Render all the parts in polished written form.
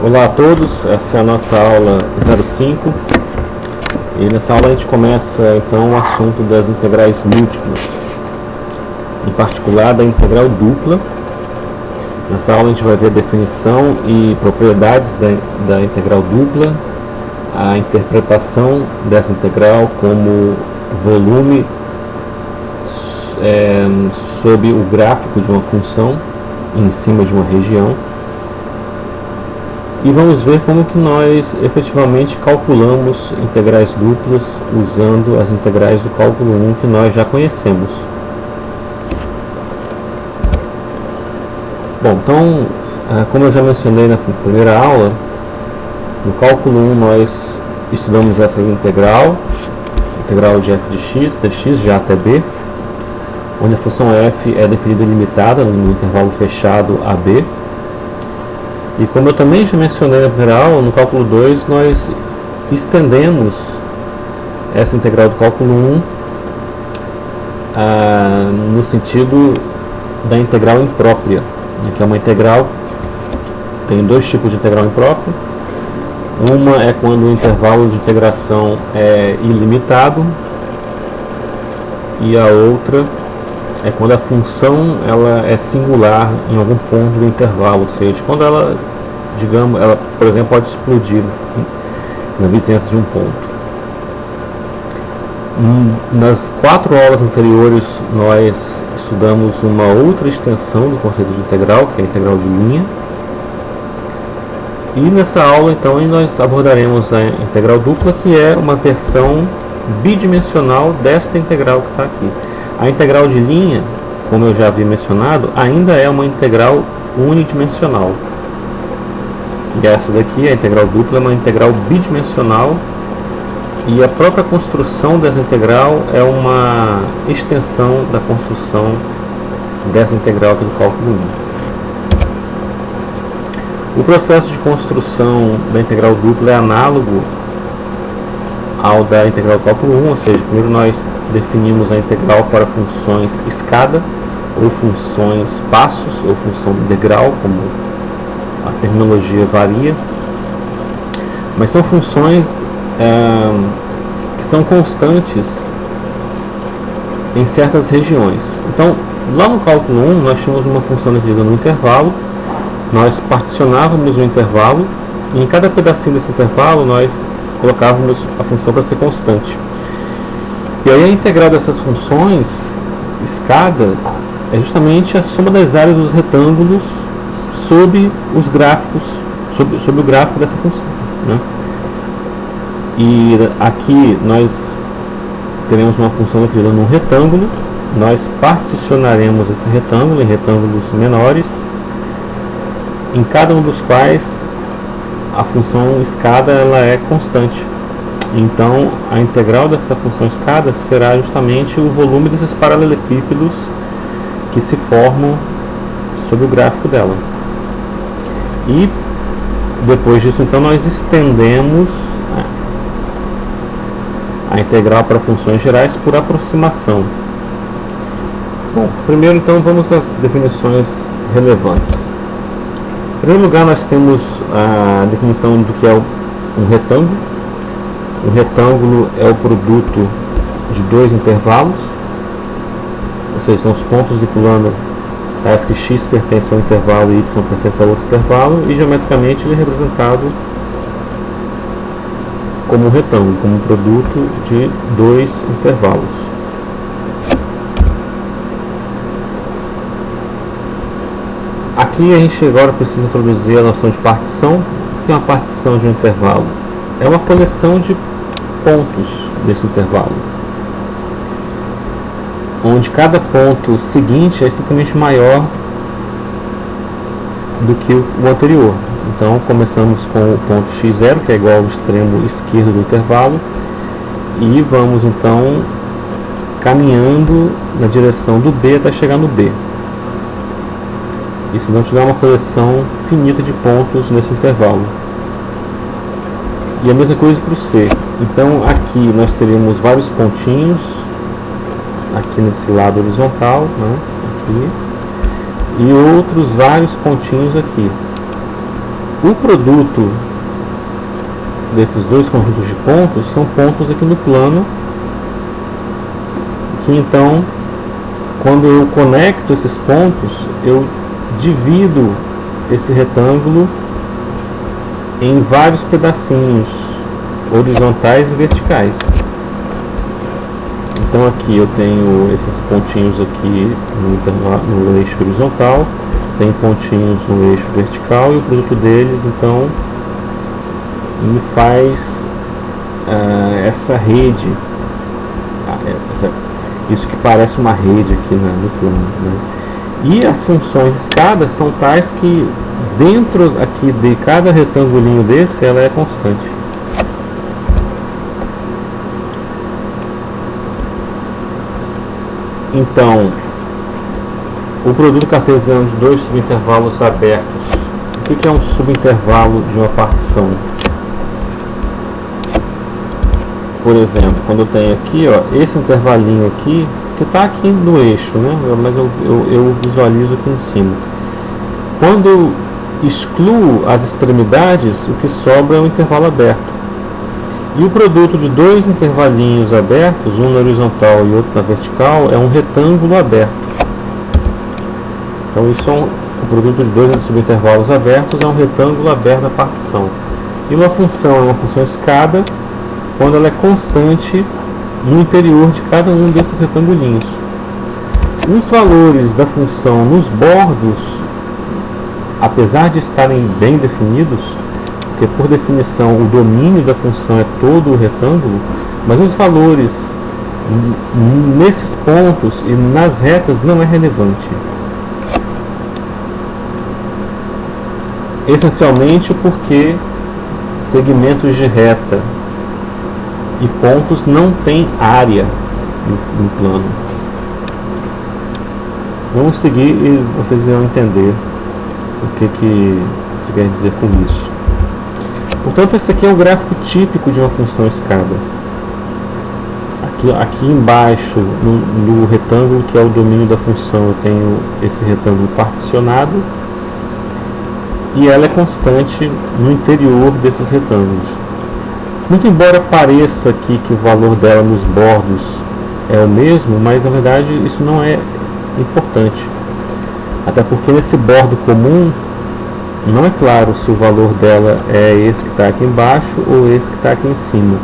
Olá a todos, essa é a nossa aula 05 e nessa aula a gente começa então o assunto das integrais múltiplas, em particular da integral dupla. Nessa aula a gente vai ver a definição e propriedades da integral dupla, a interpretação dessa integral como volume sob o gráfico de uma função em cima de uma região. E vamos ver como que nós efetivamente calculamos integrais duplas usando as integrais do cálculo 1 que nós já conhecemos. Bom, então, como eu já mencionei na primeira aula, no cálculo 1 nós estudamos essa integral de f de x, dx de a até b, onde a função f é definida limitada no intervalo fechado a b. E como eu também já mencionei na primeira aula, no cálculo 2 nós estendemos essa integral do cálculo 1 no sentido da integral imprópria, que é uma integral, tem dois tipos de integral imprópria. Uma é quando o intervalo de integração é ilimitado e a outra é quando a função ela é singular em algum ponto do intervalo, ou seja, quando ela, digamos, ela, por exemplo, pode explodir na vizinhança de um ponto. Nas 4 aulas anteriores nós estudamos uma outra extensão do conceito de integral, que é a integral de linha. E nessa aula então nós abordaremos a integral dupla, que é uma versão bidimensional desta integral que está aqui. A integral de linha, como eu já havia mencionado, ainda é uma integral unidimensional. E essa daqui, a integral dupla, é uma integral bidimensional, e a própria construção dessa integral é uma extensão da construção dessa integral aqui do cálculo 1. O processo de construção da integral dupla é análogo ao da integral do cálculo 1, ou seja, primeiro nós definimos a integral para funções escada, ou funções passos, ou função degrau, como a terminologia varia, mas são funções que são constantes em certas regiões. Então, lá no cálculo 1 nós tínhamos uma função definida no intervalo, nós particionávamos o intervalo e em cada pedacinho desse intervalo nós colocávamos a função para ser constante. E aí a integral dessas funções escada é justamente a soma das áreas dos retângulos sob os gráficos, sob o gráfico dessa função, né? E aqui nós teremos uma função definida num retângulo, nós particionaremos esse retângulo em retângulos menores, em cada um dos quais a função escada ela é constante. Então a integral dessa função escada será justamente o volume desses paralelepípedos que se formam sob o gráfico dela. E depois disso então nós estendemos a integral para funções gerais por aproximação. Bom, primeiro então vamos às definições relevantes. Em primeiro lugar nós temos a definição do que é um retângulo. Um retângulo é o produto de dois intervalos, ou seja, são os pontos do plano tais que x pertence a um intervalo e y pertence a outro intervalo, e geometricamente ele é representado como um retângulo, como um produto de dois intervalos. Aqui a gente agora precisa introduzir a noção de partição. O que é uma partição de um intervalo? É uma coleção de pontos desse intervalo, onde cada ponto seguinte é estritamente maior do que o anterior. Então começamos com o ponto x0, que é igual ao extremo esquerdo do intervalo, e vamos então caminhando na direção do B até chegar no B. Isso nos dá uma coleção finita de pontos nesse intervalo. E a mesma coisa para o C. Então aqui nós teríamos vários pontinhos, aqui nesse lado horizontal, né? Aqui, e outros vários pontinhos aqui. O produto desses dois conjuntos de pontos são pontos aqui no plano, que então, quando eu conecto esses pontos, eu divido esse retângulo em vários pedacinhos horizontais e verticais. Então aqui eu tenho esses pontinhos aqui no eixo horizontal, tem pontinhos no eixo vertical, e o produto deles então me faz essa rede, isso que parece uma rede aqui no plano, né? E as funções escadas são tais que dentro aqui de cada retangulinho desse ela é constante. Então, o produto cartesiano de dois subintervalos abertos. O que é um subintervalo de uma partição? Por exemplo, quando eu tenho aqui, ó, esse intervalinho aqui, que está aqui no eixo, né? Mas eu visualizo aqui em cima. Quando eu excluo as extremidades, o que sobra é um intervalo aberto. E o produto de dois intervalinhos abertos, um na horizontal e outro na vertical, é um retângulo aberto. Então isso o produto de dois subintervalos abertos é um retângulo aberto da partição. E uma função é uma função escada quando ela é constante no interior de cada um desses retangulinhos. Os valores da função nos bordos, apesar de estarem bem definidos, porque por definição o domínio da função é todo o retângulo, mas os valores nesses pontos e nas retas não é relevante. Essencialmente porque segmentos de reta e pontos não têm área no plano. Vamos seguir e vocês irão entender o que se quer dizer com isso. Portanto, esse aqui é o gráfico típico de uma função escada. Aqui embaixo, no retângulo que é o domínio da função, eu tenho esse retângulo particionado e ela é constante no interior desses retângulos. Muito embora pareça aqui que o valor dela nos bordos é o mesmo, mas na verdade isso não é importante. Até porque nesse bordo comum não é claro se o valor dela é esse que está aqui embaixo ou esse que está aqui em cima.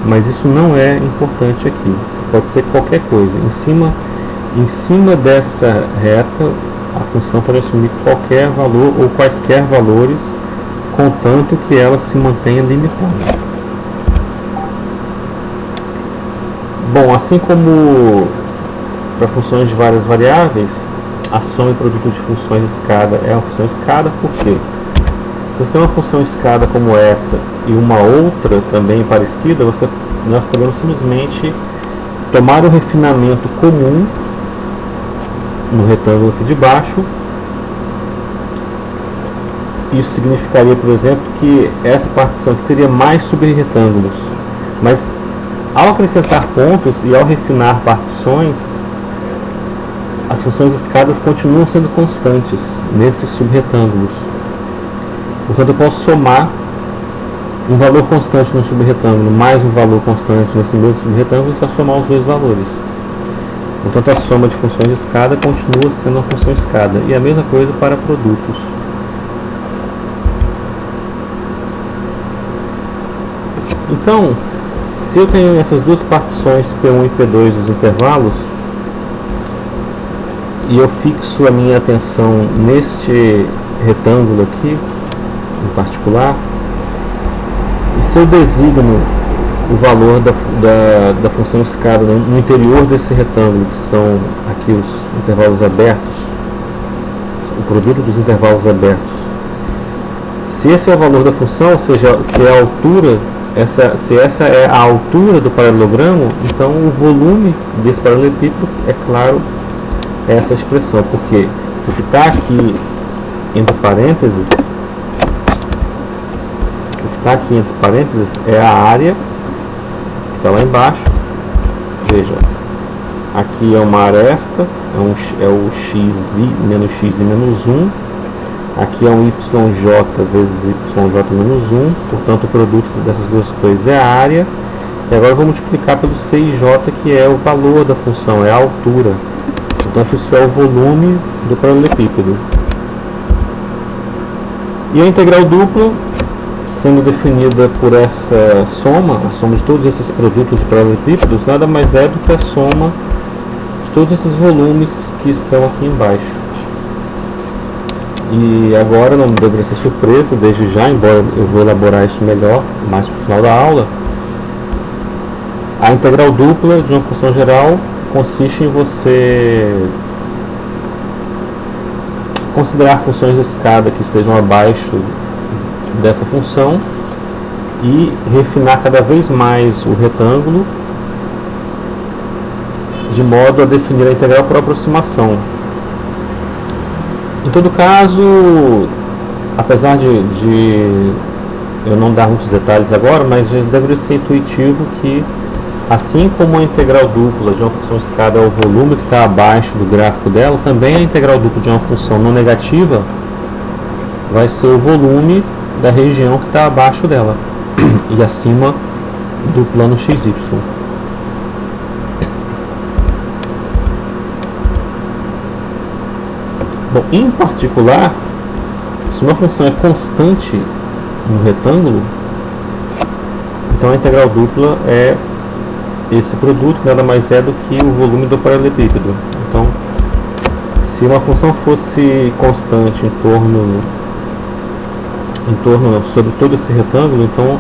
Mas isso não é importante aqui. Pode ser qualquer coisa. Em cima dessa reta, a função pode assumir qualquer valor ou quaisquer valores, contanto que ela se mantenha limitada. Bom, assim como para funções de várias variáveis, a soma e produto de funções escada é uma função escada. Por quê? Se você tem uma função escada como essa e uma outra também parecida, nós podemos simplesmente tomar o refinamento comum no retângulo aqui de baixo. Isso significaria, por exemplo, que essa partição aqui teria mais subretângulos, mas ao acrescentar pontos e ao refinar partições, as funções escadas continuam sendo constantes nesses subretângulos. Portanto, eu posso somar um valor constante no subretângulo mais um valor constante nesse mesmo subretângulo e só somar os dois valores. Portanto, a soma de funções de escada continua sendo uma função escada. E a mesma coisa para produtos. Então, se eu tenho essas duas partições P1 e P2 dos intervalos, e eu fixo a minha atenção neste retângulo aqui, em particular, e se eu designo o valor da função escada no interior desse retângulo, que são aqui os intervalos abertos, o produto dos intervalos abertos, se esse é o valor da função, ou seja, se é a altura, se essa é a altura do paralelogramo, então o volume desse paralelepípedo, é claro, é essa expressão, porque o que está aqui entre parênteses, é a área que está lá embaixo. Veja, aqui é uma aresta, é o x menos x e menos 1, Aqui é um YJ vezes YJ menos 1, portanto o produto dessas duas coisas é a área. E agora eu vou multiplicar pelo CIJ, que é o valor da função, é a altura. Portanto isso é o volume do paralelepípedo. E a integral dupla, sendo definida por essa soma, a soma de todos esses produtos de paralelepípedos, nada mais é do que a soma de todos esses volumes que estão aqui embaixo. E agora não deveria ser surpresa desde já, embora eu vou elaborar isso melhor mais para o final da aula. A integral dupla de uma função geral consiste em você considerar funções de escada que estejam abaixo dessa função e refinar cada vez mais o retângulo de modo a definir a integral por aproximação. Em todo caso, apesar de eu não dar muitos detalhes agora, mas já deveria ser intuitivo que, assim como a integral dupla de uma função escada é o volume que está abaixo do gráfico dela, também a integral dupla de uma função não negativa vai ser o volume da região que está abaixo dela e acima do plano XY. Bom, em particular, se uma função é constante no retângulo, então a integral dupla é esse produto, que nada mais é do que o volume do paralelepípedo. Então, se uma função fosse constante sobre todo esse retângulo, então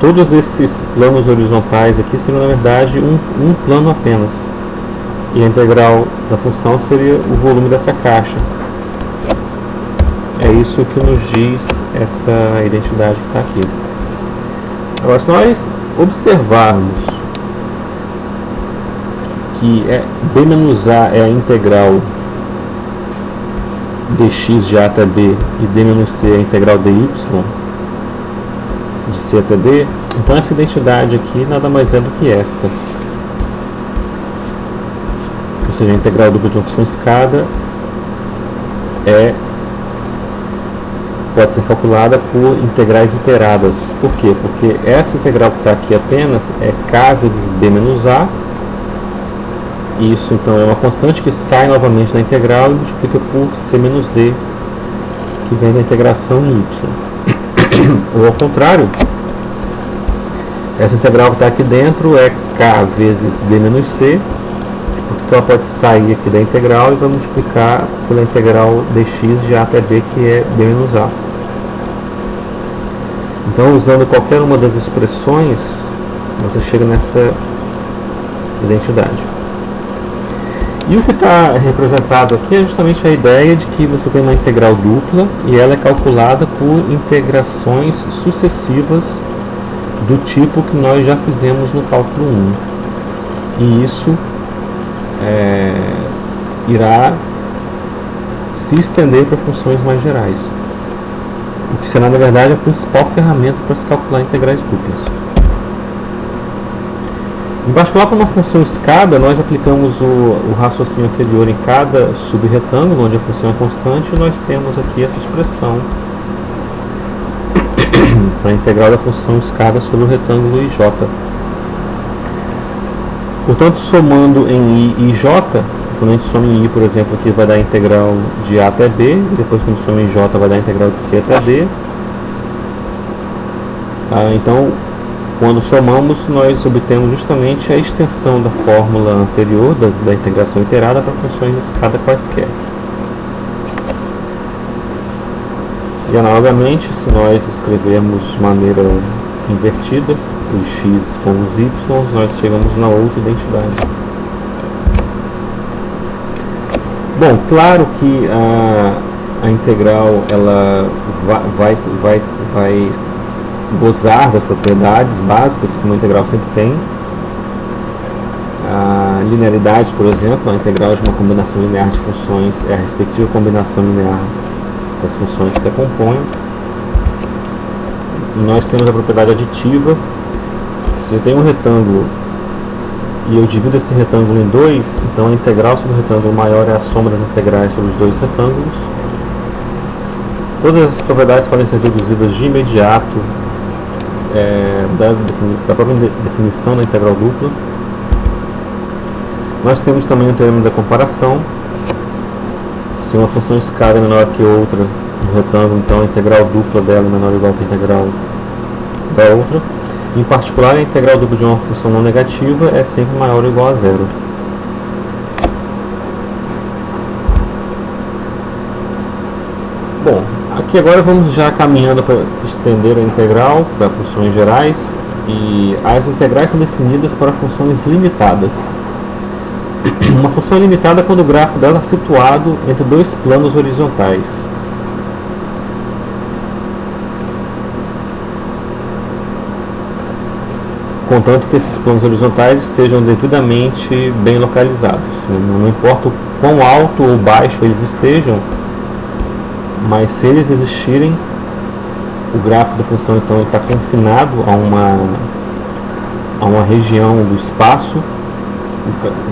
todos esses planos horizontais aqui seriam na verdade um plano apenas, e a integral da função seria o volume dessa caixa. É isso que nos diz essa identidade que está aqui. Agora, se nós observarmos que b menos a é a integral dx de a até b e d menos c é a integral dy de c até d, então essa identidade aqui nada mais é do que esta. Ou seja, a integral dupla de uma função escada pode ser calculada por integrais iteradas. Por quê? Porque essa integral que está aqui apenas é k vezes b menos a. Isso então é uma constante que sai novamente da integral e multiplica por c menos d, que vem da integração em y. Ou ao contrário, essa integral que está aqui dentro é k vezes d menos c, porque ela pode sair aqui da integral e vai multiplicar pela integral dx de a até b, que é b menos a. Então, usando qualquer uma das expressões, você chega nessa identidade. E o que está representado aqui é justamente a ideia de que você tem uma integral dupla e ela é calculada por integrações sucessivas do tipo que nós já fizemos no cálculo 1. E isso irá se estender para funções mais gerais, o que será na verdade a principal ferramenta para se calcular integrais duplas. Em particular, para uma função escada, nós aplicamos o raciocínio anterior em cada subretângulo, onde a função é constante, e nós temos aqui essa expressão para a integral da função escada sobre o retângulo IJ. Portanto, somando em I e J, quando a gente soma em I, por exemplo, aqui vai dar a integral de A até B, e depois quando soma em J vai dar a integral de C até D. Então, quando somamos, nós obtemos justamente a extensão da fórmula anterior, da integração iterada, para funções de escada quaisquer. E analogamente, se nós escrevermos de maneira invertida, os x com os y, nós chegamos na outra identidade. Bom, claro que a integral ela vai gozar das propriedades básicas que uma integral sempre tem. A linearidade, por exemplo, a integral de uma combinação linear de funções é a respectiva combinação linear das funções que a compõem. Nós temos a propriedade aditiva. Se eu tenho um retângulo e eu divido esse retângulo em dois, então a integral sobre o retângulo maior é a soma das integrais sobre os dois retângulos. Todas essas propriedades podem ser deduzidas de imediato da própria definição da integral dupla. Nós temos também o teorema da comparação. Se uma função escada é menor que outra no retângulo, então a integral dupla dela é menor ou igual que a integral da outra. Em particular, a integral dupla de uma função não negativa é sempre maior ou igual a zero. Bom, aqui agora vamos já caminhando para estender a integral para funções gerais, e as integrais são definidas para funções limitadas. Uma função é limitada quando o grafo dela é situado entre dois planos horizontais. Contanto que esses planos horizontais estejam devidamente bem localizados. Não importa o quão alto ou baixo eles estejam, mas se eles existirem, o grafo da função então está confinado a uma região do espaço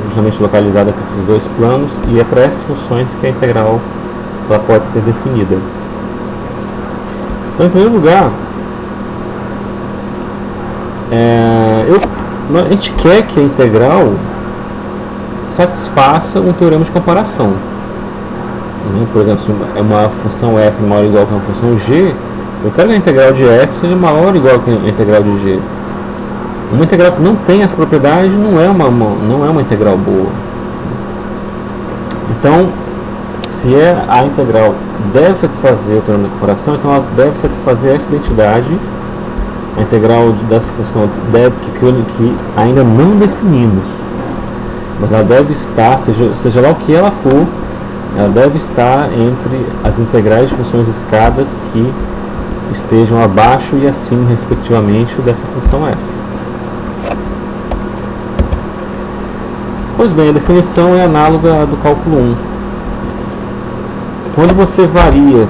justamente localizada entre esses dois planos, e é para essas funções que a integral ela pode ser definida. Então, em primeiro lugar, a gente quer que a integral satisfaça um teorema de comparação. Por exemplo, se é uma função f maior ou igual que uma função g, eu quero que a integral de f seja maior ou igual que a integral de g. Uma integral que não tem essa propriedade não é uma integral boa. Então, se a integral deve satisfazer o teorema de comparação, então ela deve satisfazer essa identidade. A integral dessa função deve, que ainda não definimos, mas ela deve estar, seja lá o que ela for, ela deve estar entre as integrais de funções escadas que estejam abaixo e acima, respectivamente, dessa função f. Pois bem, a definição é análoga à do cálculo 1. Quando você varia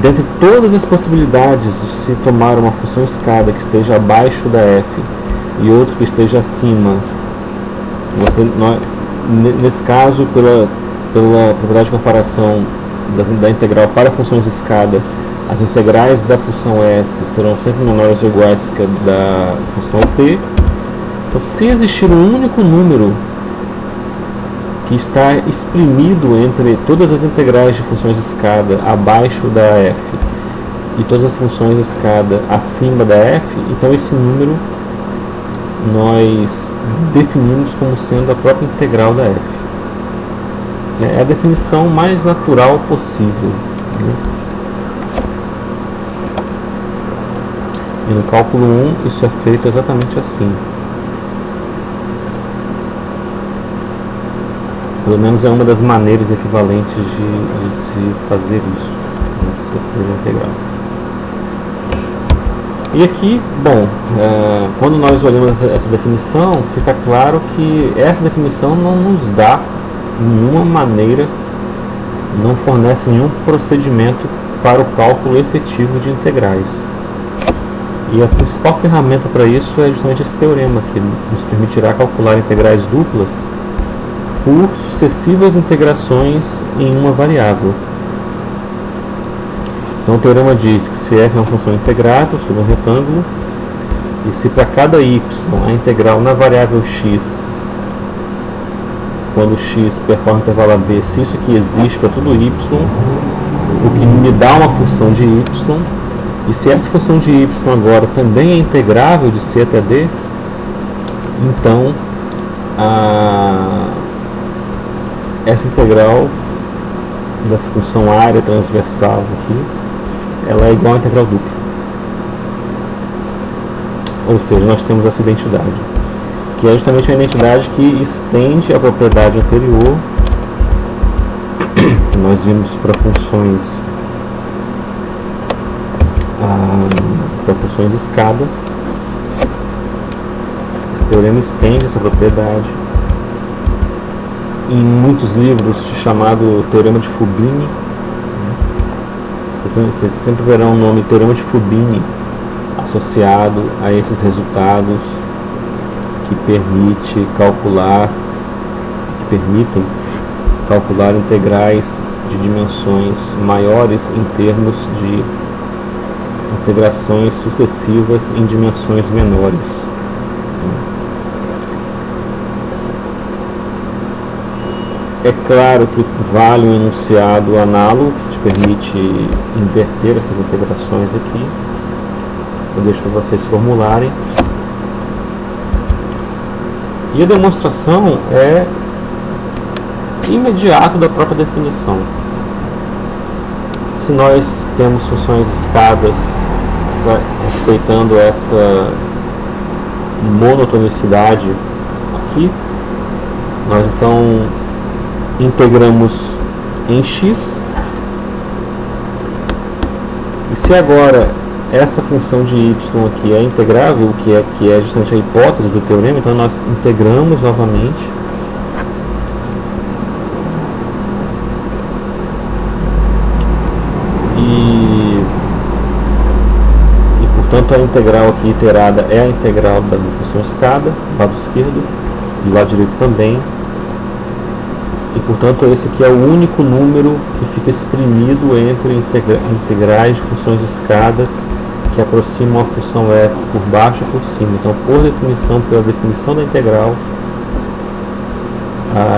dentre todas as possibilidades de se tomar uma função escada que esteja abaixo da f e outra que esteja acima, nesse caso, pela propriedade de comparação da integral para funções escada, as integrais da função s serão sempre menores ou iguais que a da função t. Então, se existir um único número que está exprimido entre todas as integrais de funções escada abaixo da f e todas as funções escada acima da f, então esse número nós definimos como sendo a própria integral da f. É a definição mais natural possível. E no cálculo 1 isso é feito exatamente assim. Pelo menos é uma das maneiras equivalentes de se fazer isso, se for integral. E aqui, bom, quando nós olhamos essa definição, fica claro que essa definição não nos dá nenhuma maneira, não fornece nenhum procedimento para o cálculo efetivo de integrais. E a principal ferramenta para isso é justamente esse teorema, que nos permitirá calcular integrais duplas por sucessivas integrações em uma variável. Então o teorema diz que se f é uma função integrável sobre um retângulo, e se para cada y a integral na variável x, quando x percorre o intervalo AB, se isso aqui existe para todo y, o que me dá uma função de y, e se essa função de y agora também é integrável de c até d, então essa integral dessa função área transversal aqui, ela é igual à integral dupla. Ou seja, nós temos essa identidade, que é justamente a identidade que estende a propriedade anterior. Nós vimos para funções escada. Esse teorema estende essa propriedade. Em muitos livros chamado teorema de Fubini, vocês sempre verão o nome teorema de Fubini associado a esses resultados que permitem calcular integrais de dimensões maiores em termos de integrações sucessivas em dimensões menores. É claro que vale um enunciado análogo que te permite inverter essas integrações aqui. Eu deixo vocês formularem. E a demonstração é imediato da própria definição. Se nós temos funções escadas respeitando essa monotonicidade aqui, nós então integramos em x, e se agora essa função de y aqui é integrável, que é justamente a hipótese do teorema, então nós integramos novamente. E portanto a integral aqui iterada é a integral da função escada, do lado esquerdo, do lado direito também. E portanto esse aqui é o único número que fica exprimido entre integrais de funções escadas que aproximam a função f por baixo e por cima. Então, por definição, pela definição da integral,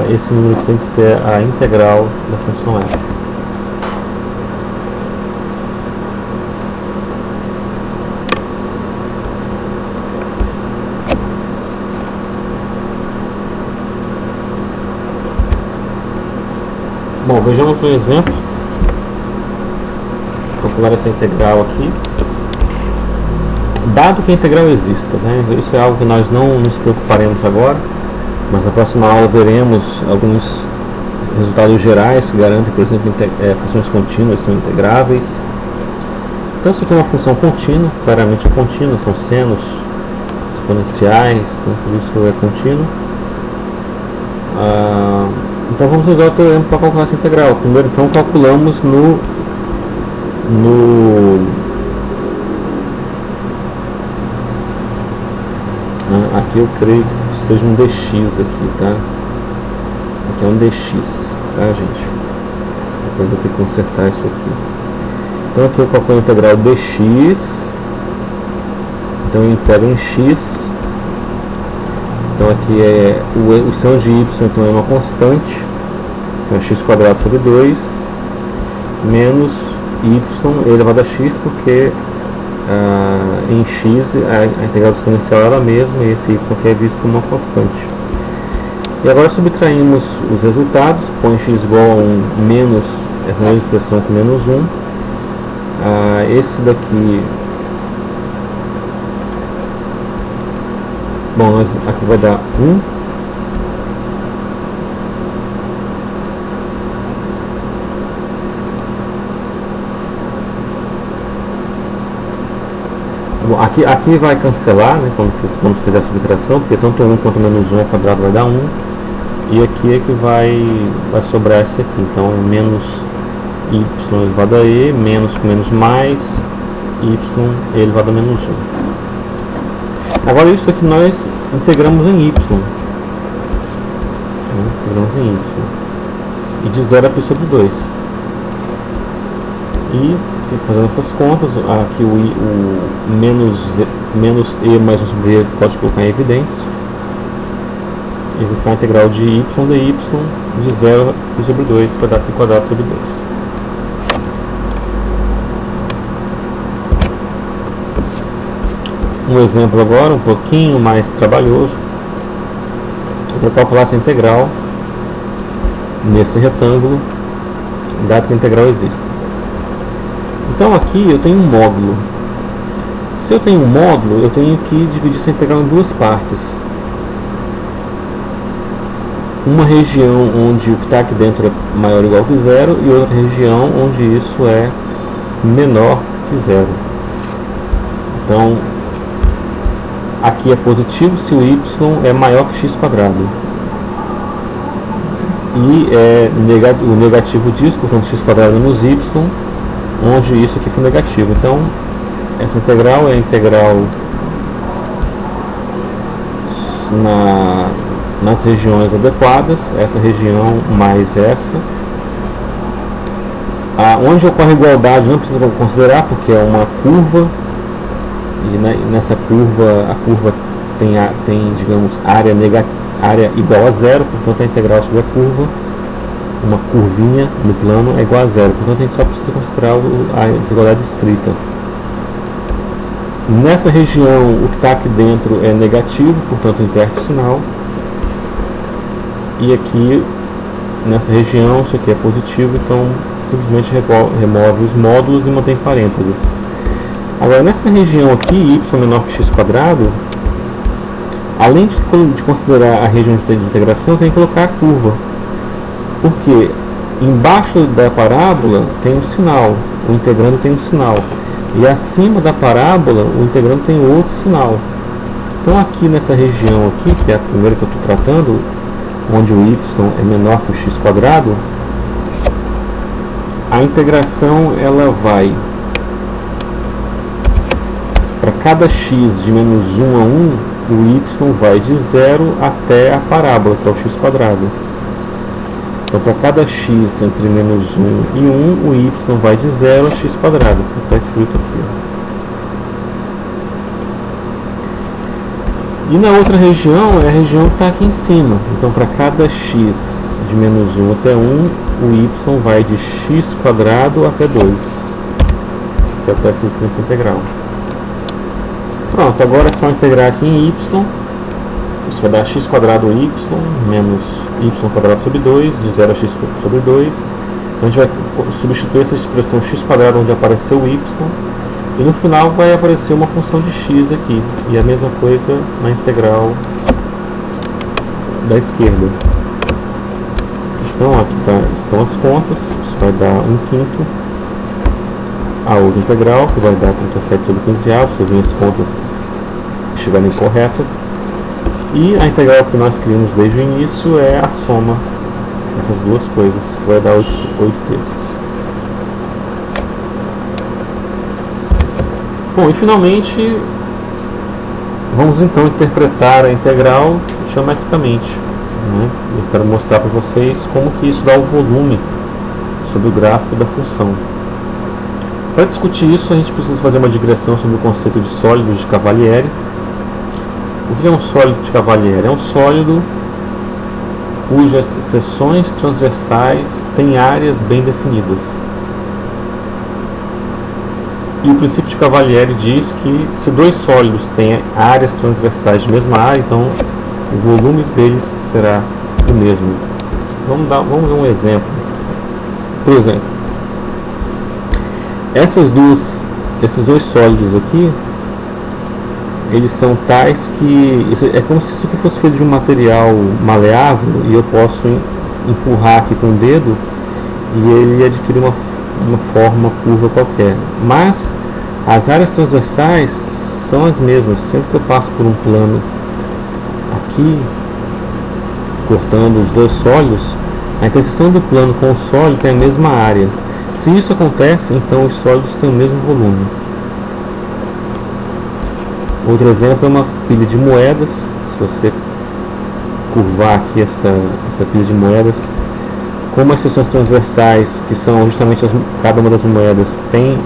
esse número tem que ser a integral da função f. Bom, vejamos um exemplo. Calcular essa integral aqui. Dado que a integral exista, né? Isso é algo que nós não nos preocuparemos agora, mas na próxima aula veremos alguns resultados gerais que garantem, por exemplo, funções contínuas são integráveis. Então isso aqui é uma função contínua, claramente é contínua, são senos exponenciais, então tudo isso é contínuo. Então vamos usar o teorema para calcular essa integral. Primeiro então calculamos aqui eu creio que seja um dx aqui, tá? Aqui é um dx, tá, gente? Depois vou ter que consertar isso aqui. Então aqui eu calculo a integral dx. Então eu integro em x. Então aqui é o seno de y, então é uma constante. Então é x² sobre 2 menos y elevado a x, porque em x a integral exponencial é ela mesma e esse y aqui é visto como uma constante. E agora subtraímos os resultados, põe x igual a 1 menos essa mesma expressão com menos 1. Esse daqui, bom, aqui vai dar 1. Bom, aqui vai cancelar, né, quando fizer a subtração, porque tanto 1 quanto menos 1 ao quadrado vai dar 1. E aqui é que vai sobrar esse aqui. Então, menos y elevado a e, menos com menos mais, y elevado a menos 1. Agora isso aqui nós integramos em y. Integramos em y. E de 0 a π sobre 2. E fazendo essas contas, aqui o menos e mais 1 sobre e pode colocar em evidência. E vai ficar a integral de y dy de 0 a π sobre 2 vai dar π² sobre 2. Um exemplo agora, um pouquinho mais trabalhoso, para calcular essa integral nesse retângulo, dado que a integral existe. Então aqui eu tenho um módulo. Se eu tenho um módulo, eu tenho que dividir essa integral em duas partes. Uma região onde o que está aqui dentro é maior ou igual que 0 e outra região onde isso é menor que 0. Então aqui é positivo se o y é maior que x². E o negativo disso, portanto x² menos y, onde isso aqui for negativo. Então essa integral é a integral nas regiões adequadas, essa região mais essa, Onde ocorre a igualdade não precisa considerar, porque é uma curva, e nessa curva, a curva tem digamos, área igual a zero, portanto a integral sobre a curva, uma curvinha no plano, é igual a zero, portanto a gente só precisa considerar a desigualdade estrita. Nessa região, o que está aqui dentro é negativo, portanto inverte o sinal, e aqui nessa região isso aqui é positivo, então simplesmente remove os módulos e mantém parênteses. Agora nessa região aqui, y menor que x², além de considerar a região de integração, tem que colocar a curva, porque embaixo da parábola tem um sinal, o integrando tem um sinal, e acima da parábola o integrando tem outro sinal. Então aqui nessa região aqui, que é a primeira que eu estou tratando, onde o y é menor que o x², a integração ela vai para cada x de menos 1 a 1, o y vai de 0 até a parábola, que é o x². Então, para cada x entre menos 1 e 1, o y vai de 0 a x², que está escrito aqui. E na outra região, é a região que está aqui em cima. Então, para cada x de menos 1 até 1, o y vai de x² até 2, que é o que está escrito nessa integral. Pronto, agora é só integrar aqui em y. Isso vai dar x² y menos y² sobre 2, de 0 a x sobre 2. Então a gente vai substituir essa expressão x² onde apareceu o y, e no final vai aparecer uma função de x aqui, e a mesma coisa na integral da esquerda. Então aqui estão as contas, isso vai dar 1/5. A outra integral, que vai dar 37 sobre 15A, se as minhas contas estiverem corretas. E a integral que nós criamos desde o início é a soma dessas duas coisas, que vai dar 8 terços. Bom, e finalmente, vamos então interpretar a integral geometricamente, né? Eu quero mostrar para vocês como que isso dá o volume sobre o gráfico da função. Para discutir isso, a gente precisa fazer uma digressão sobre o conceito de sólidos de Cavalieri. O que é um sólido de Cavalieri? É um sólido cujas seções transversais têm áreas bem definidas. E o princípio de Cavalieri diz que se dois sólidos têm áreas transversais de mesma área, então o volume deles será o mesmo. Vamos ver um exemplo. Por exemplo, esses dois sólidos aqui, eles são tais que é como se isso aqui fosse feito de um material maleável, e eu posso empurrar aqui com o dedo e ele adquire uma forma curva qualquer. Mas as áreas transversais são as mesmas. Sempre que eu passo por um plano aqui, cortando os dois sólidos, a interseção do plano com o sólido tem a mesma área. Se isso acontece, então os sólidos têm o mesmo volume. Outro exemplo é uma pilha de moedas. Se você curvar aqui essa pilha de moedas, como as seções transversais, que são justamente cada uma das moedas, tem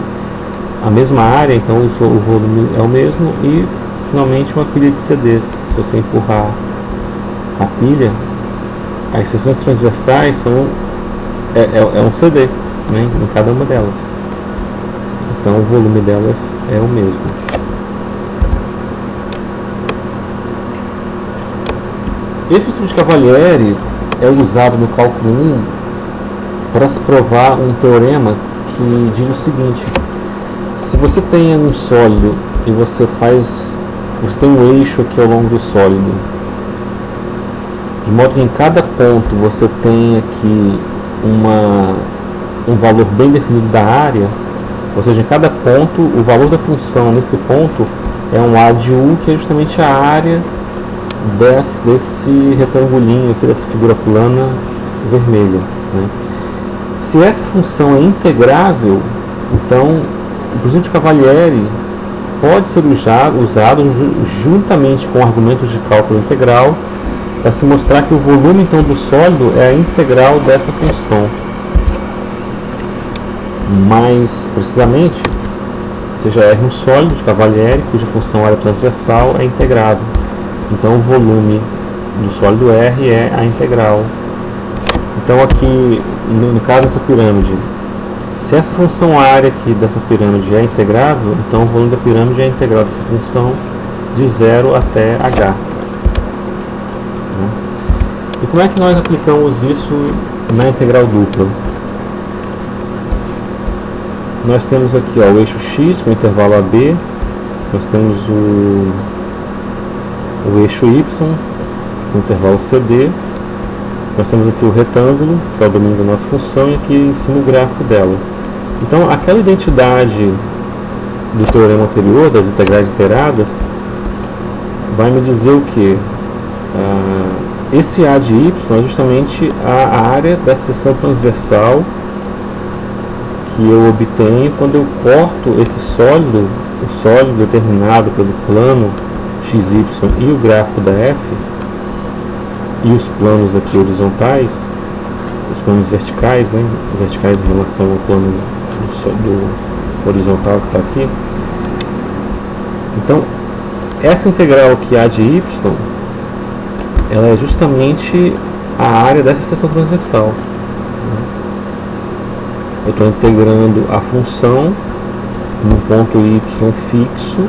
a mesma área, então o volume é o mesmo. E finalmente uma pilha de CDs. Se você empurrar a pilha, as seções transversais é um CD, né, em cada uma delas. Então o volume delas é o mesmo. Esse princípio de Cavalieri é usado no cálculo 1 para se provar um teorema que diz o seguinte: se você tem um sólido e você tem um eixo aqui ao longo do sólido, de modo que em cada ponto você tem aqui um valor bem definido da área, ou seja, em cada ponto o valor da função nesse ponto é um A de U, que é justamente a área desse retangulinho aqui, dessa figura plana vermelha, né? Se essa função é integrável, então o princípio de Cavalieri pode ser usado juntamente com argumentos de cálculo integral para se mostrar que o volume então do sólido é a integral dessa função. Mais precisamente, seja R um sólido de Cavalieri, cuja função área transversal é integrável. Então o volume do sólido R é a integral. Então aqui, no caso dessa pirâmide, se essa função área aqui dessa pirâmide é integrável, então o volume da pirâmide é a integral dessa função de 0 até h. E como é que nós aplicamos isso na integral dupla? Nós temos aqui o eixo x com o intervalo AB, nós temos o eixo y com o intervalo CD, nós temos aqui o retângulo, que é o domínio da nossa função, e aqui em cima o gráfico dela. Então, aquela identidade do teorema anterior, das integrais iteradas, vai me dizer o que? Esse A de y é justamente a área da seção transversal que eu obtenho quando eu corto esse sólido, o sólido determinado pelo plano XY e o gráfico da F, e os planos aqui horizontais, os planos verticais, né, verticais em relação ao plano do horizontal que está aqui. Então, essa integral aqui A de y, ela é justamente a área dessa seção transversal. Eu estou integrando a função num ponto y fixo,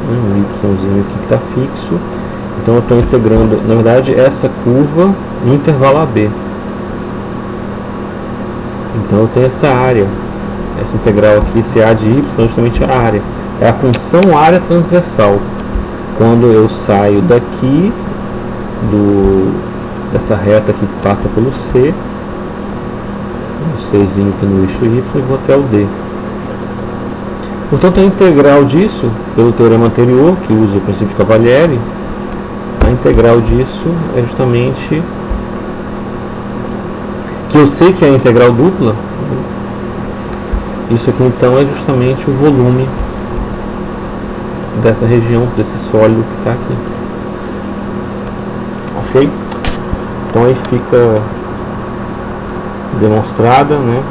um yzinho aqui que está fixo. Então eu estou integrando, na verdade, essa curva no intervalo AB. Então eu tenho essa área, essa integral aqui, esse A de y, é justamente a área. É a função área transversal. Quando eu saio daqui, dessa reta aqui que passa pelo C, o Czinho aqui no eixo Y, e vou até o D. Portanto, a integral disso, pelo teorema anterior, que usa o princípio de Cavalieri, a integral disso é justamente, que eu sei que é a integral dupla, isso aqui então é justamente o volume dessa região, desse sólido que está aqui. Ok? Então aí fica demonstrada, né,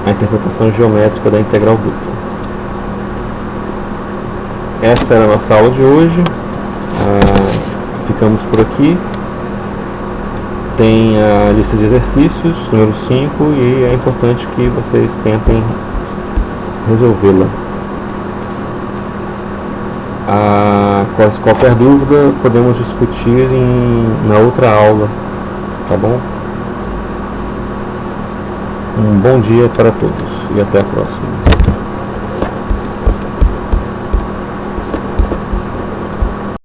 a interpretação geométrica da integral dupla. Essa era a nossa aula de hoje. Ficamos por aqui. Tem a lista de exercícios, número 5, e é importante que vocês tentem resolvê-la. Qualquer dúvida podemos discutir na outra aula, tá bom? Um bom dia para todos e até a próxima.